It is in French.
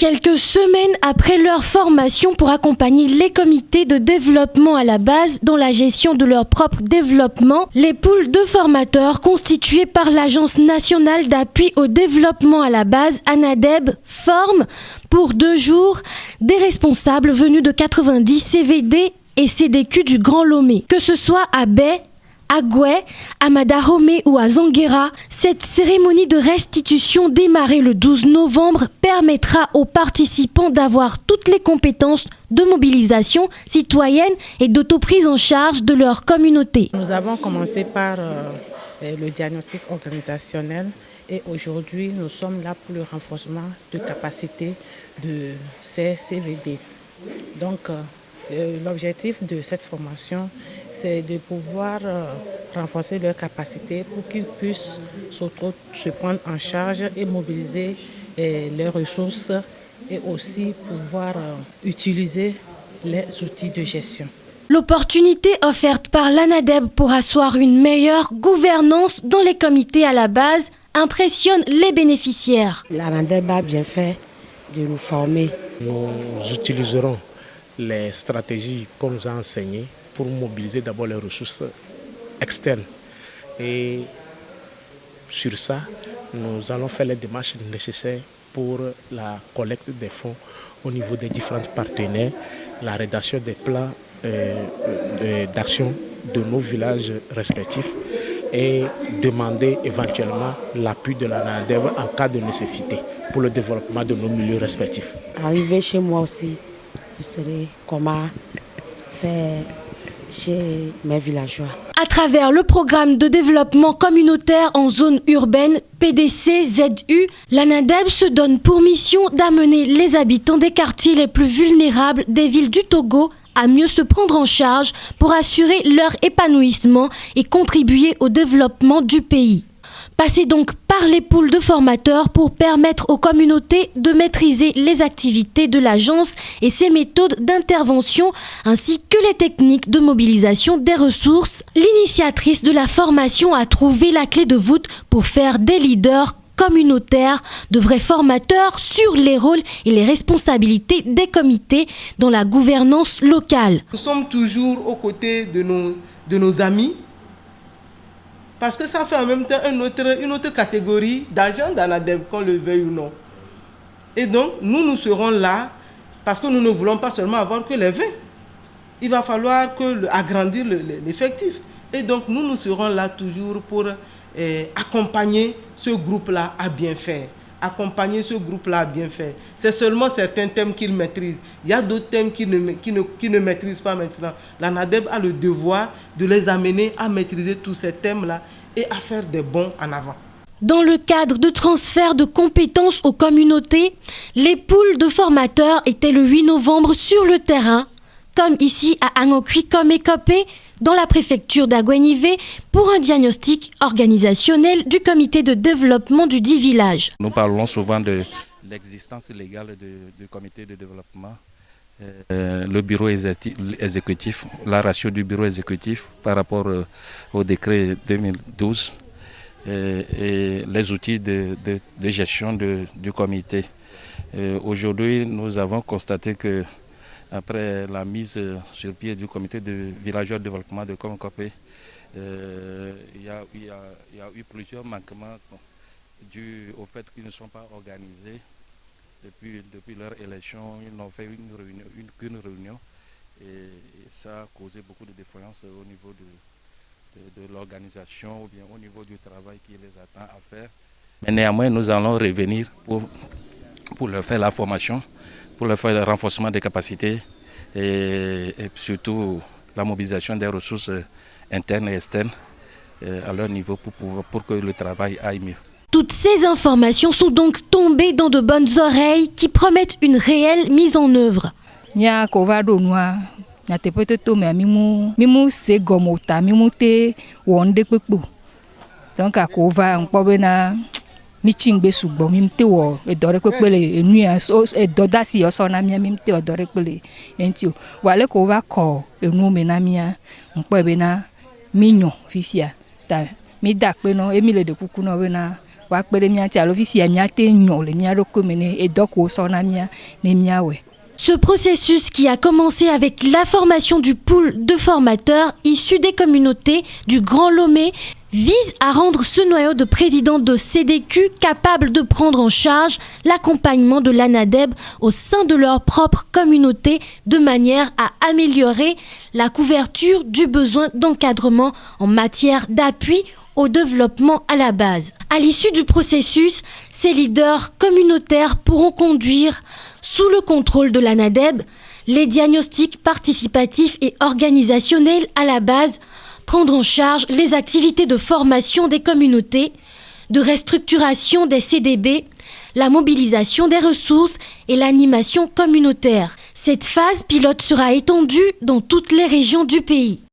Quelques semaines après leur formation pour accompagner les comités de développement à la base dans la gestion de leur propre développement, les poules de formateurs constituées par l'Agence nationale d'appui au développement à la base, ANADEB, forment pour 2 jours des responsables venus de 90 CVD et CDQ du Grand Lomé. Que ce soit à Baie, à Goué, à Madahomey ou à Zanguera, cette cérémonie de restitution démarrée le 12 novembre permettra aux participants d'avoir toutes les compétences de mobilisation citoyenne et d'autoprise en charge de leur communauté. Nous avons commencé par le diagnostic organisationnel et aujourd'hui nous sommes là pour le renforcement de capacité de ces CVD. Donc l'objectif de cette formation, c'est de pouvoir renforcer leurs capacités pour qu'ils puissent se prendre en charge et mobiliser les ressources et aussi pouvoir utiliser les outils de gestion. L'opportunité offerte par l'ANADEB pour asseoir une meilleure gouvernance dans les comités à la base impressionne les bénéficiaires. L'ANADEB a bien fait de nous former. Nous utiliserons les stratégies qu'on nous a enseignées pour mobiliser d'abord les ressources externes. Et sur ça, nous allons faire les démarches nécessaires pour la collecte des fonds au niveau des différents partenaires, la rédaction des plans d'action de nos villages respectifs et demander éventuellement l'appui de l'ANADEB en cas de nécessité pour le développement de nos milieux respectifs. Arrivé chez moi aussi, je saurai comment faire chez mes villageois. À travers le programme de développement communautaire en zone urbaine PDC-ZU, l'ANADEB se donne pour mission d'amener les habitants des quartiers les plus vulnérables des villes du Togo à mieux se prendre en charge pour assurer leur épanouissement et contribuer au développement du pays. Passez donc par les poules de formateurs pour permettre aux communautés de maîtriser les activités de l'agence et ses méthodes d'intervention ainsi que les techniques de mobilisation des ressources. L'initiatrice de la formation a trouvé la clé de voûte pour faire des leaders communautaires, de vrais formateurs sur les rôles et les responsabilités des comités dans la gouvernance locale. Nous sommes toujours aux côtés de nos amis. Parce que ça fait en même temps une autre catégorie d'agents d'ANADEB, qu'on le veuille ou non. Et donc, nous serons là parce que nous ne voulons pas seulement avoir que les 20. Il va falloir agrandir l'effectif. Et donc, nous serons là toujours pour accompagner ce groupe-là à bien faire. Accompagner ce groupe-là à bien faire. C'est seulement certains thèmes qu'ils maîtrisent. Il y a d'autres thèmes qu'ils ne maîtrisent pas maintenant. L'ANADEB a le devoir de les amener à maîtriser tous ces thèmes-là et à faire des bonds en avant. Dans le cadre de transfert de compétences aux communautés, les poules de formateurs étaient le 8 novembre sur le terrain, comme ici à Angokui comme Ekopé, dans la préfecture d'Aguenivé, pour un diagnostic organisationnel du comité de développement du dit village. Nous parlons souvent de l'existence légale du comité de développement, le bureau exécutif, la ratio du bureau exécutif par rapport au décret 2012 et les outils de gestion du comité. Aujourd'hui, nous avons constaté que après la mise sur pied du comité de villageois de développement de Komkopé, il y a eu plusieurs manquements dus au fait qu'ils ne sont pas organisés depuis leur élection. Ils n'ont fait qu'une réunion et ça a causé beaucoup de défaillances au niveau de l'organisation ou bien au niveau du travail qui les attend à faire. Mais néanmoins, nous allons revenir pour leur faire la formation, pour leur faire le renforcement des capacités et surtout la mobilisation des ressources internes et externes à leur niveau pour que le travail aille mieux. Toutes ces informations sont donc tombées dans de bonnes oreilles qui promettent une réelle mise en œuvre. Michingbe sugbo mimte wo edore kwekpele enua so edodasi osona mia mimte odore kwekpele entio wale ko va ko enu me na mia nkpebe na minyo fifia ta mi dakpe no emile de kuku no we na wa kpe ɖe mía ŋuti alo fifia mía te nyɔ le mía ɖokui me ne edɔ ko wosɔna mía ne míawɔe. Ce processus qui a commencé avec la formation du pool de formateurs issus des communautés du Grand Lomé vise à rendre ce noyau de présidents de CDQ capable de prendre en charge l'accompagnement de l'ANADEB au sein de leur propre communauté de manière à améliorer la couverture du besoin d'encadrement en matière d'appui au développement à la base. À l'issue du processus, ces leaders communautaires pourront conduire, sous le contrôle de l'ANADEB, les diagnostics participatifs et organisationnels à la base, prendre en charge les activités de formation des communautés, de restructuration des CDB, la mobilisation des ressources et l'animation communautaire. Cette phase pilote sera étendue dans toutes les régions du pays.